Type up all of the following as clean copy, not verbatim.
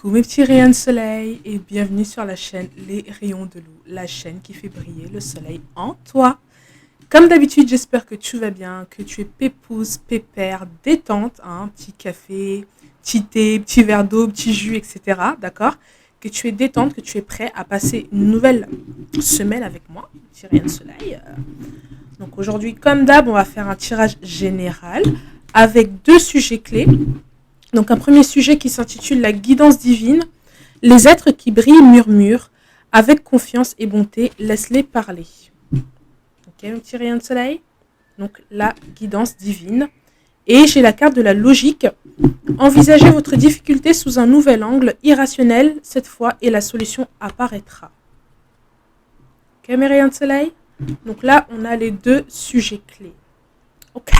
Coucou mes petits rayons de soleil et bienvenue sur la chaîne Les Rayons de Lou, la chaîne qui fait briller le soleil en toi. Comme d'habitude, j'espère que tu vas bien, que tu es pépouze, pépère, détente, hein, petit café, petit thé, petit verre d'eau, petit jus, etc. D'accord? Que tu es détente, que tu es prêt à passer une nouvelle semaine avec moi, petit rayon de soleil. Donc aujourd'hui, comme d'hab, on va faire un tirage général avec deux sujets clés. Donc un premier sujet qui s'intitule La guidance divine. Les êtres qui brillent murmurent. Avec confiance et bonté, laisse-les parler. Ok, un petit rayon de soleil. Donc la guidance divine. Et j'ai la carte de la logique. Envisagez votre difficulté sous un nouvel angle, irrationnel cette fois, et la solution apparaîtra. Ok, mes rayons de soleil. Donc là, on a les deux sujets clés. Ok,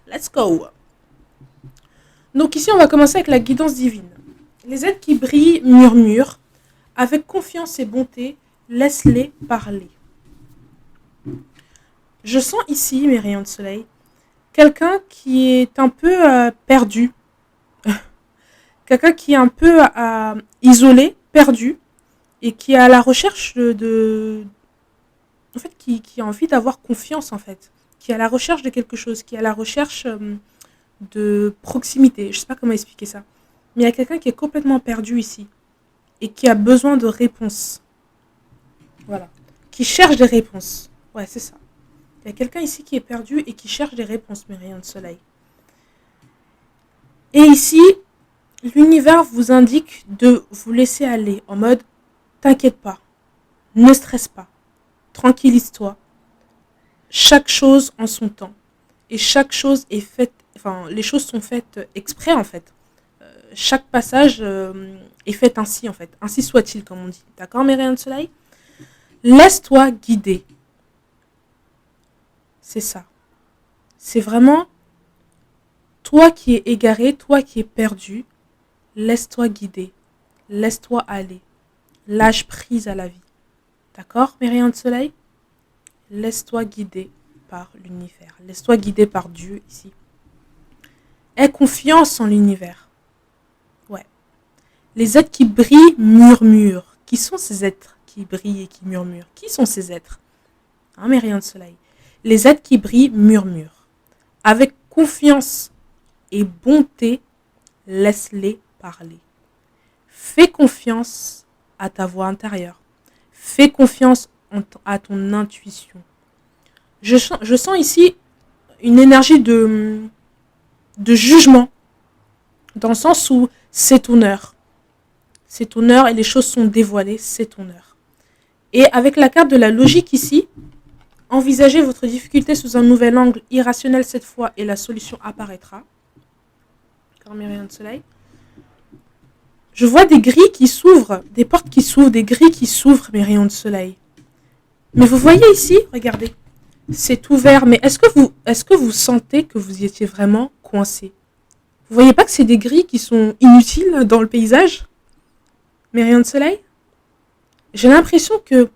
let's go. Donc ici, on va commencer avec la guidance divine. Les êtres qui brillent murmurent. Avec confiance et bonté, laisse-les parler. Je sens ici, mes rayons de soleil, quelqu'un qui est un peu perdu. Quelqu'un qui est un peu isolé, perdu, et qui est à la recherche en fait, qui a envie d'avoir confiance, en fait. Qui est à la recherche de quelque chose, qui est à la recherche de proximité. Je ne sais pas comment expliquer ça. Mais il y a quelqu'un qui est complètement perdu ici et qui a besoin de réponses. Voilà. Qui cherche des réponses. Ouais, c'est ça. Il y a quelqu'un ici qui est perdu et qui cherche des réponses, mes rayons de soleil. Et ici, l'univers vous indique de vous laisser aller en mode t'inquiète pas, ne stresse pas, tranquillise-toi. Chaque chose en son temps. Et chaque chose est faite, enfin, les choses sont faites exprès en fait. Chaque passage est fait ainsi en fait. Ainsi soit-il, comme on dit. D'accord, mes rayons de soleil? Laisse-toi guider. C'est ça. C'est vraiment toi qui es égaré, toi qui es perdu. Laisse-toi guider. Laisse-toi aller. Lâche prise à la vie. D'accord, mes rayons de soleil? Laisse-toi guider par l'univers. Laisse-toi guider par Dieu ici. Aie confiance en l'univers. Ouais. Les êtres qui brillent murmurent. Qui sont ces êtres qui brillent et qui murmurent? Qui sont ces êtres? Hein, mes rayons de soleil. Les êtres qui brillent murmurent. Avec confiance et bonté, laisse-les parler. Fais confiance à ta voix intérieure. Fais confiance à ton intuition. Je sens ici une énergie de jugement, dans le sens où c'est ton heure. C'est ton heure et les choses sont dévoilées, c'est ton heure. Et avec la carte de la logique ici, envisagez votre difficulté sous un nouvel angle, irrationnel cette fois, et la solution apparaîtra. D'accord, mes rayons de soleil. Je vois des grilles qui s'ouvrent, des portes qui s'ouvrent, des grilles qui s'ouvrent, mes rayons de soleil. Mais vous voyez ici, regardez, c'est ouvert, mais est-ce que vous sentez que vous y étiez vraiment coincé? Vous voyez pas que c'est des grilles qui sont inutiles dans le paysage? Mes rayons de soleil? J'ai l'impression que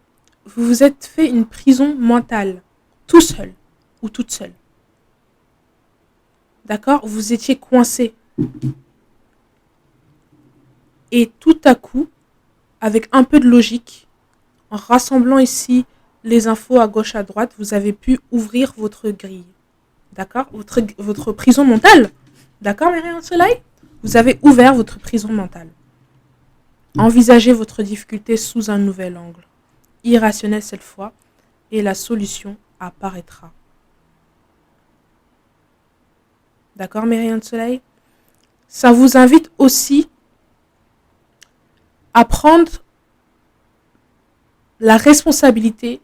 vous vous êtes fait une prison mentale, tout seul ou toute seule. D'accord? Vous étiez coincé. Et tout à coup, avec un peu de logique, en rassemblant ici les infos à gauche à droite, vous avez pu ouvrir votre grille. D'accord? Votre prison mentale. D'accord, mes rayons de soleil? Vous avez ouvert votre prison mentale. Envisagez votre difficulté sous un nouvel angle. Irrationnel cette fois. Et la solution apparaîtra. D'accord, mes rayons de soleil? Ça vous invite aussi à prendre la responsabilité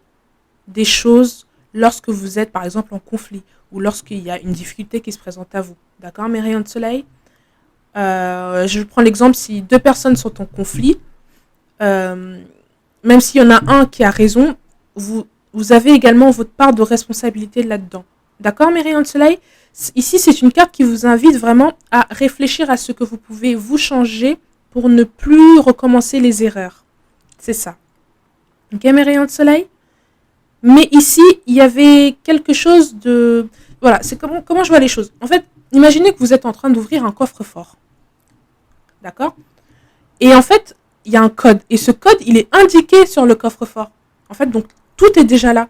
des choses lorsque vous êtes par exemple en conflit ou lorsqu'il y a une difficulté qui se présente à vous. D'accord, mes rayons de soleil? Je prends l'exemple, si deux personnes sont en conflit, même s'il y en a un qui a raison, vous avez également votre part de responsabilité là-dedans. D'accord, mes rayons de soleil? Ici, c'est une carte qui vous invite vraiment à réfléchir à ce que vous pouvez vous changer pour ne plus recommencer les erreurs. C'est ça. Ok, mes rayons de soleil? Mais ici, il y avait quelque chose de... Voilà, c'est comment je vois les choses. En fait, imaginez que vous êtes en train d'ouvrir un coffre-fort. D'accord? Et en fait, il y a un code. Et ce code, il est indiqué sur le coffre-fort. En fait, donc, tout est déjà là.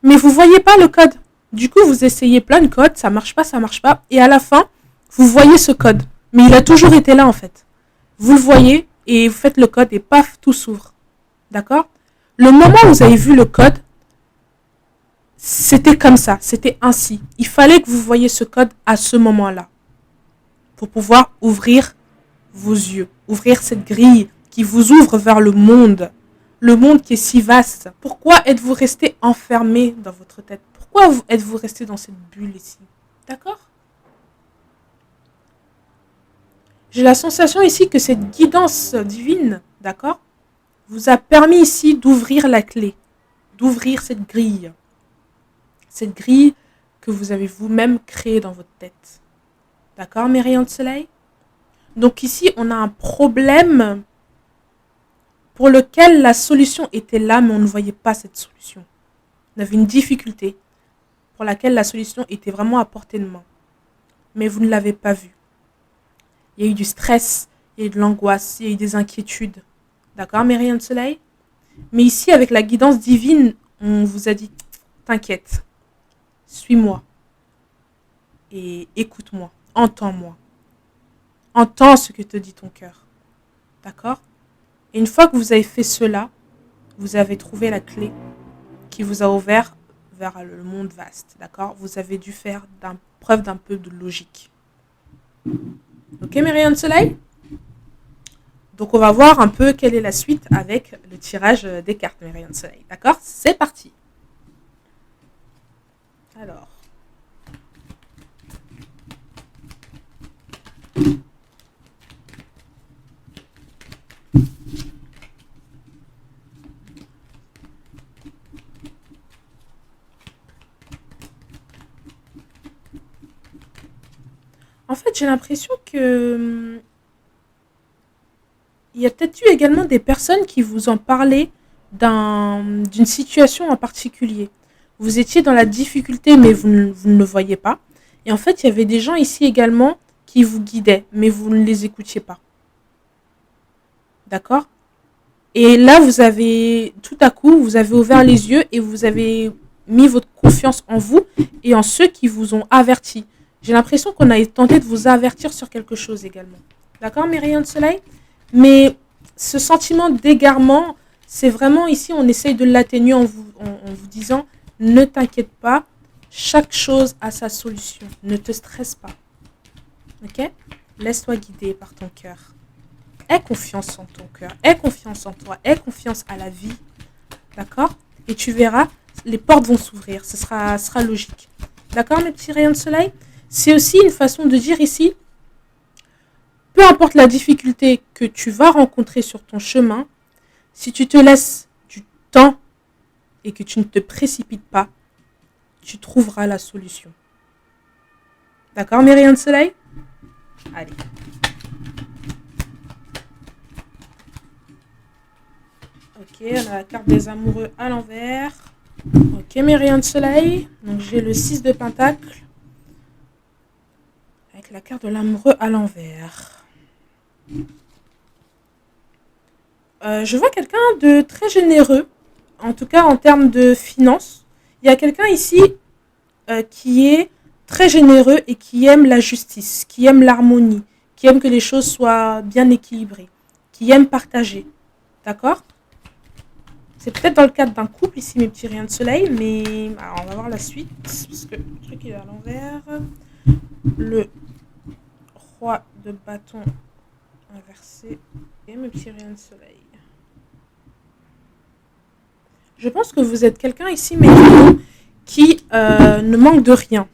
Mais vous voyez pas le code. Du coup, vous essayez plein de codes, ça marche pas, ça marche pas. Et à la fin, vous voyez ce code. Mais il a toujours été là, en fait. Vous le voyez et vous faites le code et paf, tout s'ouvre. D'accord? Le moment où vous avez vu le code, c'était comme ça, c'était ainsi. Il fallait que vous voyiez ce code à ce moment-là pour pouvoir ouvrir vos yeux, ouvrir cette grille qui vous ouvre vers le monde qui est si vaste. Pourquoi êtes-vous resté enfermé dans votre tête? Pourquoi êtes-vous resté dans cette bulle ici? D'accord? J'ai la sensation ici que cette guidance divine, d'accord, vous a permis ici d'ouvrir la clé, d'ouvrir cette grille que vous avez vous-même créée dans votre tête. D'accord, mes rayons de soleil? Donc ici, on a un problème pour lequel la solution était là, mais on ne voyait pas cette solution. On avait une difficulté pour laquelle la solution était vraiment à portée de main, mais vous ne l'avez pas vue. Il y a eu du stress, il y a eu de l'angoisse, il y a eu des inquiétudes. D'accord, mes rayons de soleil? Mais ici, avec la guidance divine, on vous a dit, t'inquiète, suis-moi et écoute-moi, entends-moi. Entends ce que te dit ton cœur. D'accord? Et une fois que vous avez fait cela, vous avez trouvé la clé qui vous a ouvert vers le monde vaste. D'accord? Vous avez dû faire preuve d'un peu de logique. Ok, mes rayons de soleil? Donc, on va voir un peu quelle est la suite avec le tirage des cartes, mes rayons de soleil. D'accord? C'est parti. Alors. En fait, j'ai l'impression que il y a peut-être eu également des personnes qui vous ont parlé d'une situation en particulier. Vous étiez dans la difficulté, mais vous ne le voyez pas. Et en fait, il y avait des gens ici également qui vous guidaient, mais vous ne les écoutiez pas. D'accord? Et là, vous avez, tout à coup, vous avez ouvert les yeux et vous avez mis votre confiance en vous et en ceux qui vous ont averti. J'ai l'impression qu'on a tenté de vous avertir sur quelque chose également. D'accord, mes rayons de soleil? Mais ce sentiment d'égarement, c'est vraiment ici, on essaye de l'atténuer en vous disant, ne t'inquiète pas, chaque chose a sa solution. Ne te stresse pas. Ok? Laisse-toi guider par ton cœur. Aie confiance en ton cœur, aie confiance en toi, aie confiance à la vie. D'accord? Et tu verras, les portes vont s'ouvrir. Ce sera logique. D'accord, mes petits rayons de soleil? C'est aussi une façon de dire ici, peu importe la difficulté que tu vas rencontrer sur ton chemin, si tu te laisses du temps et que tu ne te précipites pas, tu trouveras la solution. D'accord, mes rayons de soleil? Allez. Ok, on a la carte des amoureux à l'envers. Ok, mes rayons de soleil. Donc j'ai le 6 de pentacle. Avec la carte de l'amoureux à l'envers. Je vois quelqu'un de très généreux. En tout cas, en termes de finances. Il y a quelqu'un ici qui est très généreux et qui aime la justice, qui aime l'harmonie, qui aime que les choses soient bien équilibrées, qui aime partager. D'accord? C'est peut-être dans le cadre d'un couple ici, mes petits rayons de soleil, mais alors, on va voir la suite, parce que le truc est à l'envers. Le roi de bâton inversé et mes petits rayons de soleil. Je pense que vous êtes quelqu'un ici, mes rayons, qui ne manque de rien.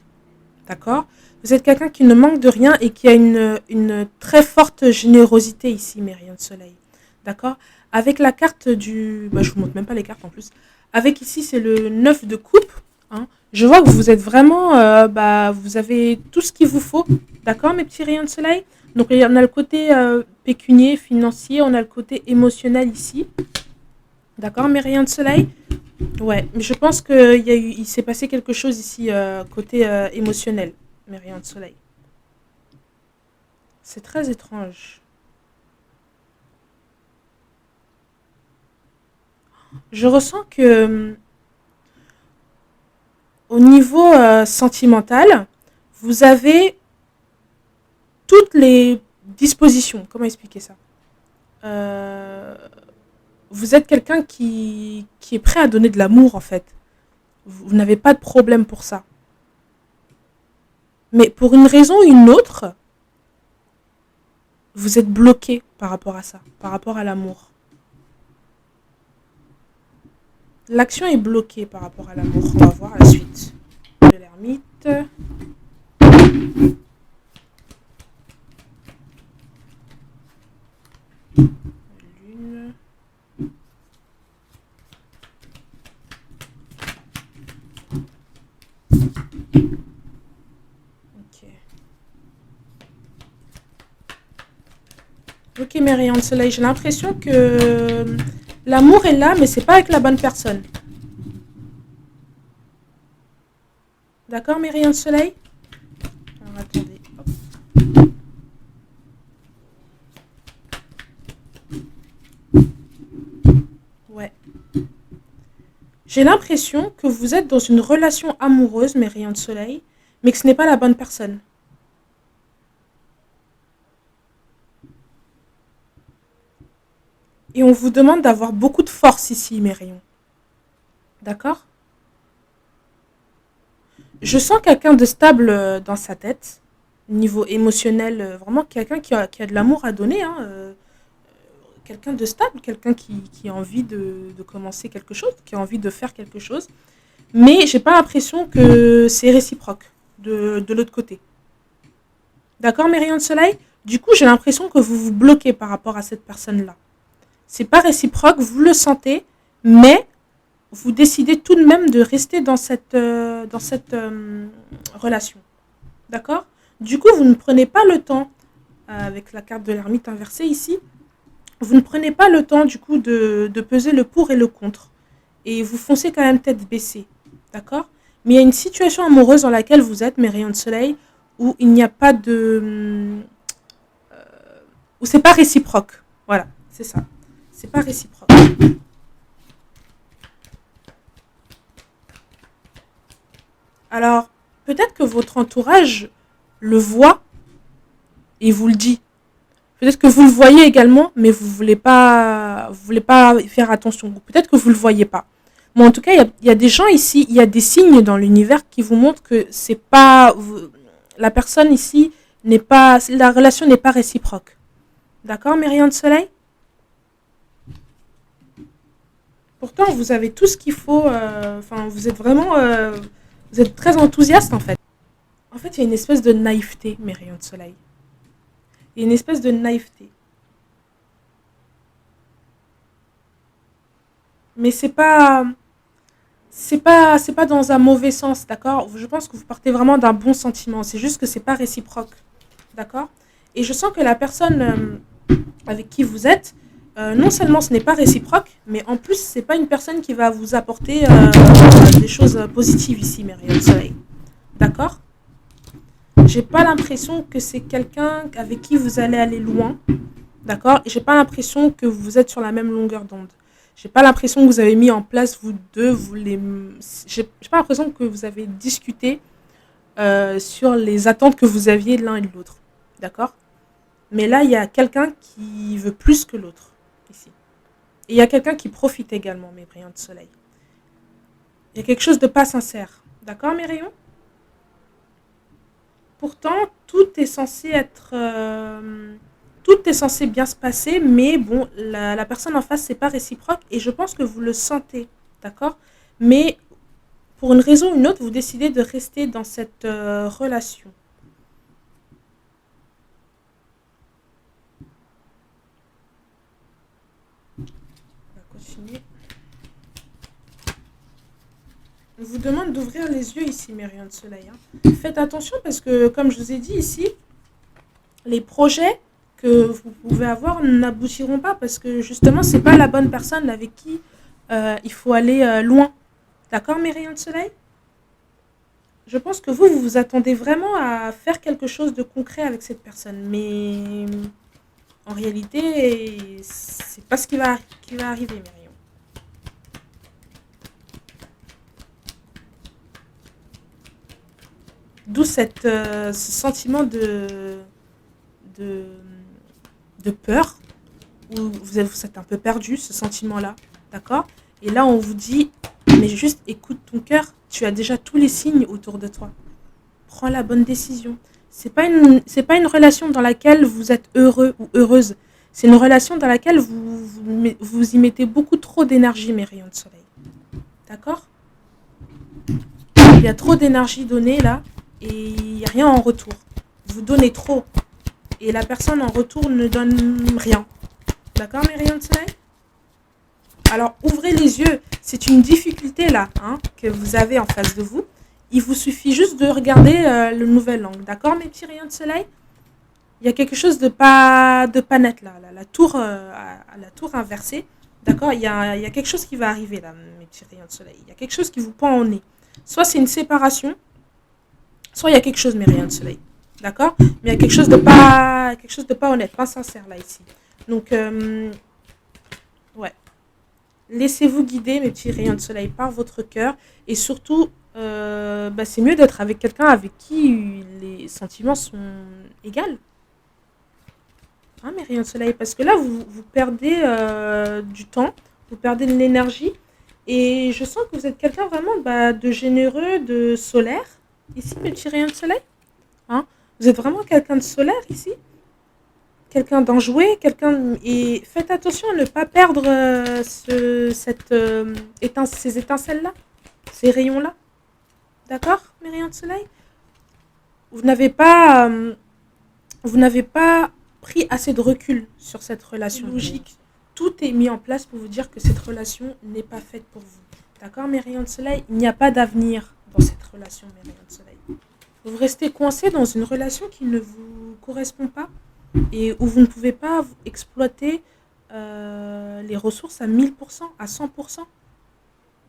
D'accord? Vous êtes quelqu'un qui ne manque de rien et qui a une très forte générosité ici, mes rayons de soleil. D'accord? Avec la carte du... je vous montre même pas les cartes en plus. Avec ici, c'est le 9 de coupe. Hein. Je vois que vous êtes vraiment... vous avez tout ce qu'il vous faut. D'accord, mes petits rayons de soleil? Donc, on a le côté pécunier, financier. On a le côté émotionnel ici. D'accord, mes rayons de soleil? Ouais, mais je pense qu'il s'est passé quelque chose ici, côté émotionnel, mes rayons de soleil. C'est très étrange. Je ressens que au niveau sentimental, vous avez toutes les dispositions. Comment expliquer ça? Euh, Vous êtes quelqu'un qui est prêt à donner de l'amour, en fait. Vous n'avez pas de problème pour ça. Mais pour une raison ou une autre, vous êtes bloqué par rapport à ça, par rapport à l'amour. L'action est bloquée par rapport à l'amour. On va voir la suite. De l'ermite. Lune. Ok. Ok, mes rayons de soleil, j'ai l'impression que l'amour est là, mais c'est pas avec la bonne personne. D'accord, mes rayons de soleil? Alors attendez. Hop. Ouais. J'ai l'impression que vous êtes dans une relation amoureuse, mes rayons de soleil, mais que ce n'est pas la bonne personne. Et on vous demande d'avoir beaucoup de force ici, mes rayons. D'accord? Je sens quelqu'un de stable dans sa tête, niveau émotionnel, vraiment quelqu'un qui a de l'amour à donner, hein, quelqu'un de stable, quelqu'un qui a envie de commencer quelque chose, qui a envie de faire quelque chose. Mais j'ai pas l'impression que c'est réciproque de l'autre côté. D'accord, mes rayons de soleil? Du coup, j'ai l'impression que vous vous bloquez par rapport à cette personne-là. C'est pas réciproque, vous le sentez, mais vous décidez tout de même de rester dans cette relation. D'accord? Du coup, vous ne prenez pas le temps, avec la carte de l'ermite inversée ici, vous ne prenez pas le temps du coup de peser le pour et le contre. Et vous foncez quand même tête baissée. D'accord? Mais il y a une situation amoureuse dans laquelle vous êtes, mes rayons de soleil, où il n'y a pas de... où c'est pas réciproque. Voilà, c'est ça. C'est pas réciproque. Alors, peut-être que votre entourage le voit et vous le dit. Peut-être que vous le voyez également, mais vous voulez pas y faire attention. Peut-être que vous le voyez pas. Mais en tout cas, il y a des gens ici, il y a des signes dans l'univers qui vous montrent que c'est pas la personne ici n'est pas, la relation n'est pas réciproque. D'accord, mes rayons de soleil? Pourtant, vous avez tout ce qu'il faut. Enfin, vous êtes vraiment, vous êtes très enthousiaste en fait. En fait, il y a une espèce de naïveté, mes rayons de soleil. Il y a une espèce de naïveté. Mais c'est pas dans un mauvais sens, d'accord? Je pense que vous partez vraiment d'un bon sentiment. C'est juste que c'est pas réciproque, d'accord? Et je sens que la personne avec qui vous êtes, non seulement ce n'est pas réciproque, mais en plus c'est pas une personne qui va vous apporter des choses positives ici, mes rayons de soleil, d'accord? J'ai pas l'impression que c'est quelqu'un avec qui vous allez aller loin. D'accord? Et j'ai pas l'impression que vous êtes sur la même longueur d'onde. J'ai pas l'impression que vous avez mis en place, vous deux, j'ai pas l'impression que vous avez discuté sur les attentes que vous aviez l'un et de l'autre. D'accord? Mais là, il y a quelqu'un qui veut plus que l'autre, ici. Et il y a quelqu'un qui profite également, mes rayons de soleil. Il y a quelque chose de pas sincère. D'accord, mes rayons? Pourtant, tout est censé bien se passer, mais bon, la personne en face, c'est pas réciproque et je pense que vous le sentez, d'accord? Mais pour une raison ou une autre, vous décidez de rester dans cette relation. On va continuer. On vous demande d'ouvrir les yeux ici, mes rayons de soleil, hein. Faites attention parce que, comme je vous ai dit ici, les projets que vous pouvez avoir n'aboutiront pas parce que justement, c'est pas la bonne personne avec qui il faut aller loin. D'accord, mes rayons de soleil? Je pense que vous vous attendez vraiment à faire quelque chose de concret avec cette personne. Mais en réalité, c'est pas ce qui va arriver, Myriam. D'où ce sentiment de, de peur, où vous êtes un peu perdu, ce sentiment-là, d'accord? Et là, on vous dit, mais juste écoute ton cœur, tu as déjà tous les signes autour de toi. Prends la bonne décision. C'est pas une relation dans laquelle vous êtes heureux ou heureuse. C'est une relation dans laquelle vous y mettez beaucoup trop d'énergie, mes rayons de soleil. D'accord? Il y a trop d'énergie donnée là et il n'y a rien en retour. Vous donnez trop et la personne en retour ne donne rien. D'accord, mes rayons de soleil? Alors, ouvrez les yeux. C'est une difficulté là que vous avez en face de vous. Il vous suffit juste de regarder le nouvel angle. D'accord, mes petits rayons de soleil? Il y a quelque chose de pas net là. La tour inversée. D'accord, il y a quelque chose qui va arriver là, mes petits rayons de soleil. Il y a quelque chose qui vous pend au nez. Soit c'est une séparation, soit il y a quelque chose, mes rayons de soleil. D'accord? Mais il y a quelque chose de pas honnête, pas sincère là ici. Donc, ouais. Laissez-vous guider, mes petits rayons de soleil, par votre cœur. Et surtout, c'est mieux d'être avec quelqu'un avec qui les sentiments sont égaux. Hein, mes rayons de soleil. Parce que là, vous perdez du temps, vous perdez de l'énergie. Et je sens que vous êtes quelqu'un vraiment de généreux, de solaire. Ici, mes petits rayons de soleil. Hein, vous êtes vraiment quelqu'un de solaire ici. Quelqu'un d'enjoué, et faites attention à ne pas perdre ces étincelles-là, ces rayons-là. D'accord, mes rayons de soleil? Vous n'avez pas, vous n'avez pas pris assez de recul sur cette relation. Logique. Tout est mis en place pour vous dire que cette relation n'est pas faite pour vous. D'accord, mes rayons de soleil? Il n'y a pas d'avenir dans cette relation, mes rayons de soleil. Vous restez coincé dans une relation qui ne vous correspond pas et où vous ne pouvez pas exploiter les ressources à 1000%, à 100%,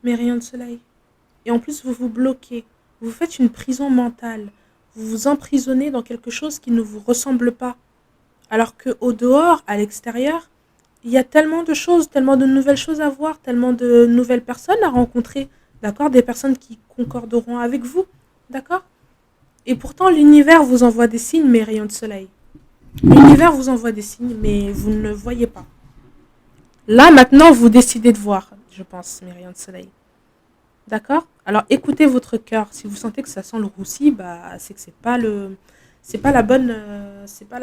mes rayons de soleil. Et en plus, vous vous bloquez. Vous faites une prison mentale. Vous vous emprisonnez dans quelque chose qui ne vous ressemble pas. Alors qu'au dehors, à l'extérieur, il y a tellement de choses, tellement de nouvelles choses à voir, tellement de nouvelles personnes à rencontrer. D'accord? Des personnes qui concorderont avec vous. D'accord? Et pourtant, l'univers vous envoie des signes, mes rayons de soleil. L'univers vous envoie des signes, mais vous ne le voyez pas. Là, maintenant, vous décidez de voir, je pense, mes rayons de soleil. D'accord? Alors, écoutez votre cœur. Si vous sentez que ça sent le roussi, c'est que c'est pas la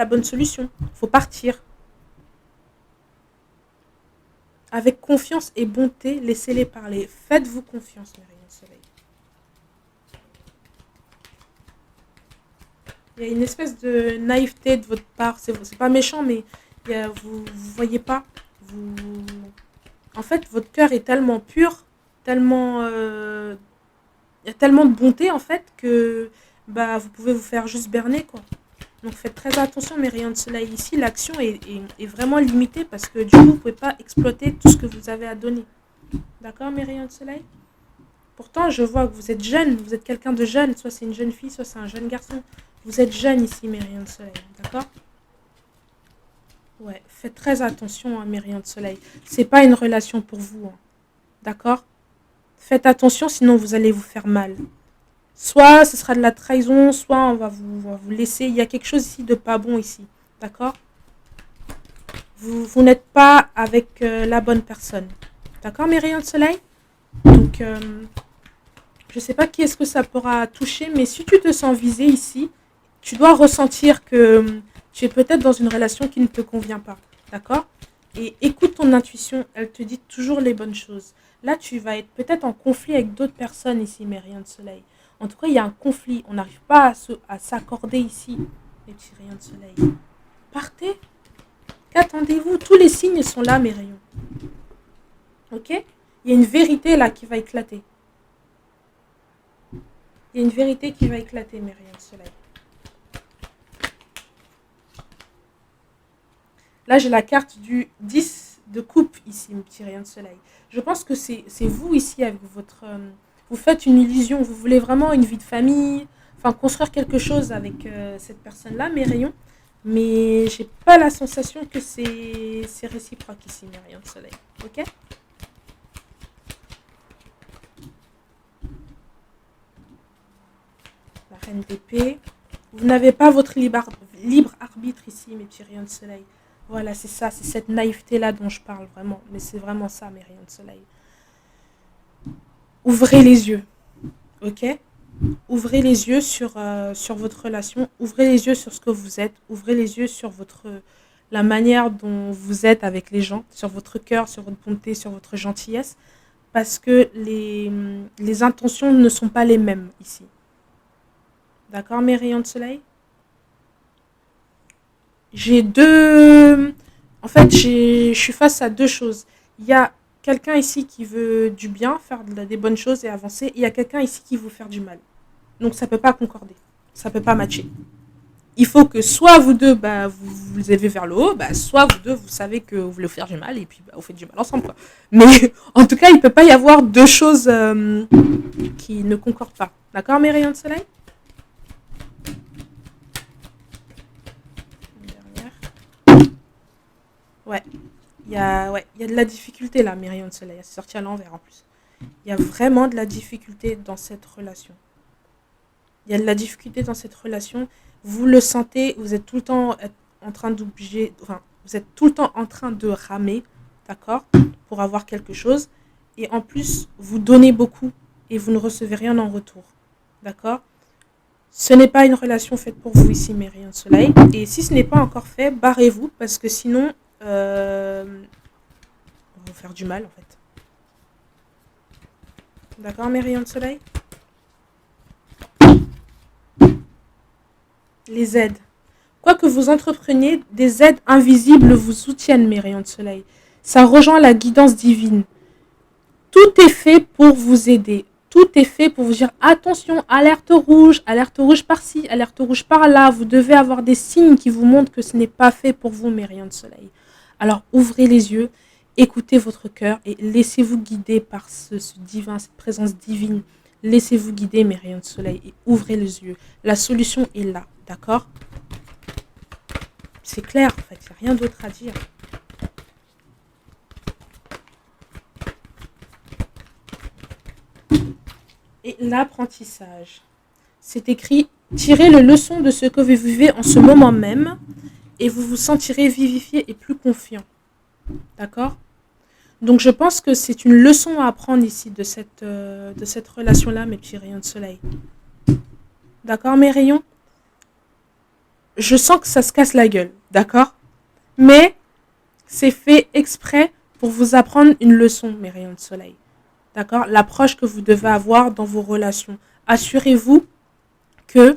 bonne solution. Faut partir. Avec confiance et bonté, laissez-les parler. Faites-vous confiance, mes rayons de soleil. Il y a une espèce de naïveté de votre part. C'est pas méchant, mais vous voyez pas. Vous... En fait, votre cœur est tellement pur, tellement... il y a tellement de bonté, en fait, que vous pouvez vous faire juste berner, quoi. Donc faites très attention, mes rayons de soleil. Ici, l'action est vraiment limitée parce que du coup, vous ne pouvez pas exploiter tout ce que vous avez à donner. D'accord, mes rayons de soleil? Pourtant, je vois que vous êtes jeune, vous êtes quelqu'un de jeune. Soit c'est une jeune fille, soit c'est un jeune garçon. Vous êtes jeune ici, mes rayons de soleil. D'accord? Ouais, faites très attention à mes rayons de soleil. C'est pas une relation pour vous. Hein. D'accord? Faites attention, sinon vous allez vous faire mal. Soit ce sera de la trahison, soit on va vous laisser. Il y a quelque chose ici de pas bon ici. D'accord? Vous n'êtes pas avec la bonne personne. D'accord, mes rayons de soleil? Donc, je ne sais pas qui est-ce que ça pourra toucher, mais si tu te sens visé ici, tu dois ressentir que tu es peut-être dans une relation qui ne te convient pas. D'accord? Et écoute ton intuition, elle te dit toujours les bonnes choses. Là, tu vas être peut-être en conflit avec d'autres personnes ici, mes rayons de soleil. En tout cas, il y a un conflit. On n'arrive pas à s'accorder ici, les petits rayons de soleil. Partez. Qu'attendez-vous? Tous les signes sont là, mes rayons. Ok? Il y a une vérité là qui va éclater. Il y a une vérité qui va éclater, mes rayons de soleil. Là, j'ai la carte du 10 de coupe ici, mes petits rayons de soleil. Je pense que c'est vous ici avec votre... vous faites une illusion, vous voulez vraiment une vie de famille, enfin construire quelque chose avec cette personne-là, mes rayons. Mais j'ai pas la sensation que c'est réciproque ici, mes rayons de soleil. Ok? La Reine d'épée. Vous n'avez pas votre libre arbitre ici, mes petits rayons de soleil. Voilà, c'est ça, c'est cette naïveté-là dont je parle vraiment. Mais c'est vraiment ça, mes rayons de soleil. Ouvrez les yeux, ok? Ouvrez les yeux sur votre relation. Ouvrez les yeux sur ce que vous êtes. Ouvrez les yeux sur la manière dont vous êtes avec les gens, sur votre cœur, sur votre bonté, sur votre gentillesse. Parce que les intentions ne sont pas les mêmes ici. D'accord, mes rayons de soleil? J'ai deux. En fait, je suis face à deux choses. Il y a quelqu'un ici qui veut du bien, faire des bonnes choses et avancer. Il y a quelqu'un ici qui veut faire du mal. Donc ça ne peut pas concorder. Ça ne peut pas matcher. Il faut que soit vous deux, vous élevez vers le haut, soit vous deux, vous savez que vous voulez faire du mal et puis vous faites du mal ensemble, quoi. Mais en tout cas, il ne peut pas y avoir deux choses qui ne concordent pas. D'accord, mes rayons de soleil? Ouais. Il y a de la difficulté là, mes rayons de soleil. C'est sorti à l'envers en plus. Il y a vraiment de la difficulté dans cette relation. Il y a de la difficulté dans cette relation. Vous le sentez, vous êtes tout le temps en train d'obliger, enfin, vous êtes tout le temps en train de ramer, d'accord, pour avoir quelque chose. Et en plus, vous donnez beaucoup et vous ne recevez rien en retour, d'accord. Ce n'est pas une relation faite pour vous ici, mes rayons de soleil. Et si ce n'est pas encore fait, barrez-vous parce que sinon, on va vous faire du mal en fait. D'accord, mes rayons de soleil? Les aides. Quoi que vous entrepreniez, des aides invisibles vous soutiennent, mes rayons de soleil. Ça rejoint la guidance divine. Tout est fait pour vous aider. Tout est fait pour vous dire attention, alerte rouge par-ci, alerte rouge par-là. Vous devez avoir des signes qui vous montrent que ce n'est pas fait pour vous, mes rayons de soleil. Alors ouvrez les yeux, écoutez votre cœur et laissez-vous guider par ce divin, cette présence divine. Laissez-vous guider, mes rayons de soleil, et ouvrez les yeux. La solution est là, d'accord? C'est clair, en fait, il n'y a rien d'autre à dire. Et l'apprentissage. C'est écrit, tirez les leçons de ce que vous vivez en ce moment même et vous vous sentirez vivifié et plus confiant. D'accord? Donc je pense que c'est une leçon à apprendre ici de cette relation-là, mes petits rayons de soleil. D'accord, mes rayons? Je sens que ça se casse la gueule, d'accord? Mais c'est fait exprès pour vous apprendre une leçon, mes rayons de soleil. D'accord? L'approche que vous devez avoir dans vos relations. Assurez-vous que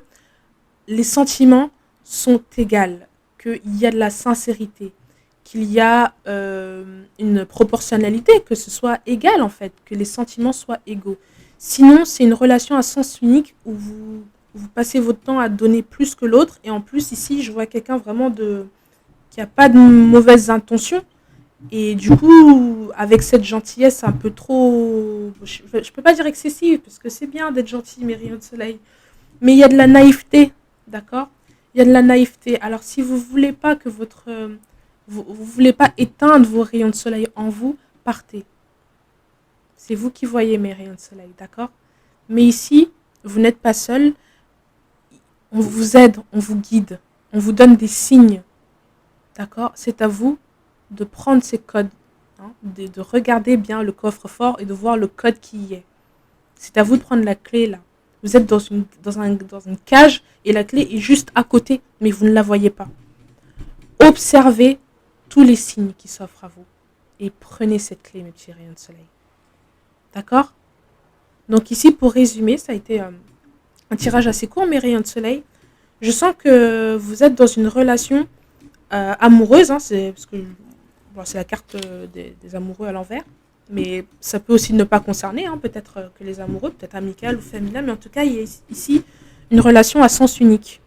les sentiments sont égaux, qu'il y a de la sincérité, qu'il y a une proportionnalité, que ce soit égal en fait, que les sentiments soient égaux. Sinon, c'est une relation à sens unique où vous passez votre temps à donner plus que l'autre. Et en plus, ici, je vois quelqu'un vraiment qui n'a pas de mauvaises intentions. Et du coup, avec cette gentillesse un peu trop... Je peux pas dire excessive, parce que c'est bien d'être gentil, mes rayons de soleil. Mais il y a de la naïveté, d'accord? Il y a de la naïveté. Alors, si vous voulez pas que vous voulez pas éteindre vos rayons de soleil en vous, partez. C'est vous qui voyez mes rayons de soleil, d'accord? Mais ici, vous n'êtes pas seul. On vous aide, on vous guide. On vous donne des signes, d'accord? C'est à vous de prendre ces codes, hein, de regarder bien le coffre-fort et de voir le code qui y est. C'est à vous de prendre la clé là. Vous êtes dans une cage et la clé est juste à côté, mais vous ne la voyez pas. Observez tous les signes qui s'offrent à vous et prenez cette clé, mes petits rayons de soleil. D'accord? Donc ici, pour résumer, ça a été un tirage assez court, mes rayons de soleil. Je sens que vous êtes dans une relation amoureuse, hein, parce que c'est la carte des amoureux à l'envers, mais ça peut aussi ne pas concerner, hein, peut-être que les amoureux, peut-être amicales ou familiales, mais en tout cas, il y a ici une relation à sens unique,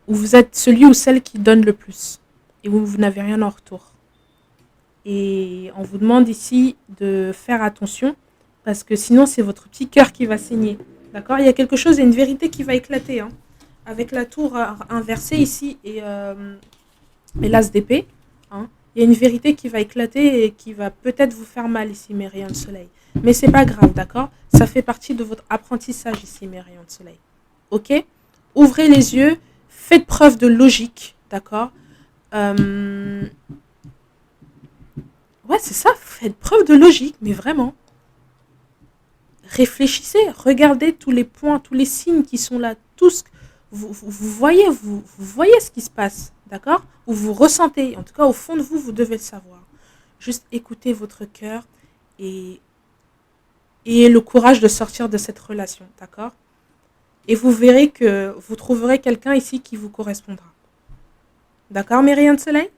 où vous êtes celui ou celle qui donne le plus, et où vous n'avez rien en retour. Et on vous demande ici de faire attention, parce que sinon, c'est votre petit cœur qui va saigner. D'accord? Il y a quelque chose, il y a une vérité qui va éclater, hein, avec la tour inversée ici et l'as d'épée. Hein. Il y a une vérité qui va éclater et qui va peut-être vous faire mal ici, mes rayons de soleil. Mais c'est pas grave, d'accord? Ça fait partie de votre apprentissage ici, mes rayons de soleil. Ok? Ouvrez les yeux, faites preuve de logique, d'accord? Euh, Ouais, c'est ça, faites preuve de logique, mais vraiment. Réfléchissez, regardez tous les points, tous les signes qui sont là, tous. Vous voyez ce qui se passe, d'accord? Ou vous ressentez, en tout cas au fond de vous, vous devez le savoir. Juste écoutez votre cœur et ayez le courage de sortir de cette relation, d'accord? Et vous verrez que vous trouverez quelqu'un ici qui vous correspondra. D'accord, mes rayons de soleil?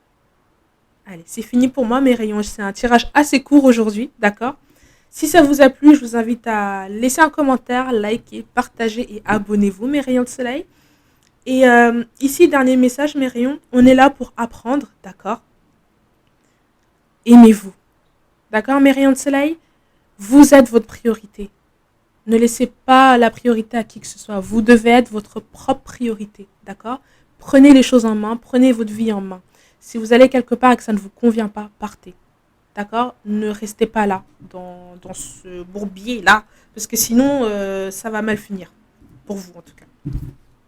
Allez, c'est fini pour moi, mes rayons. C'est un tirage assez court aujourd'hui, d'accord? Si ça vous a plu, je vous invite à laisser un commentaire, liker, partager et abonnez-vous, mes rayons de soleil. Et ici, dernier message, mes rayons, on est là pour apprendre, d'accord? Aimez-vous, d'accord, mes rayons de soleil? Vous êtes votre priorité. Ne laissez pas la priorité à qui que ce soit. Vous devez être votre propre priorité, d'accord? Prenez les choses en main, prenez votre vie en main. Si vous allez quelque part et que ça ne vous convient pas, partez. D'accord? Ne restez pas là, dans ce bourbier-là, parce que sinon, ça va mal finir. Pour vous, en tout cas.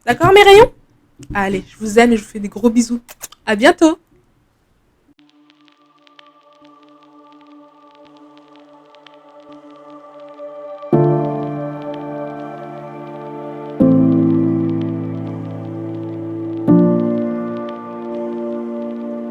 D'accord, mes rayons? Allez, je vous aime et je vous fais des gros bisous. À bientôt!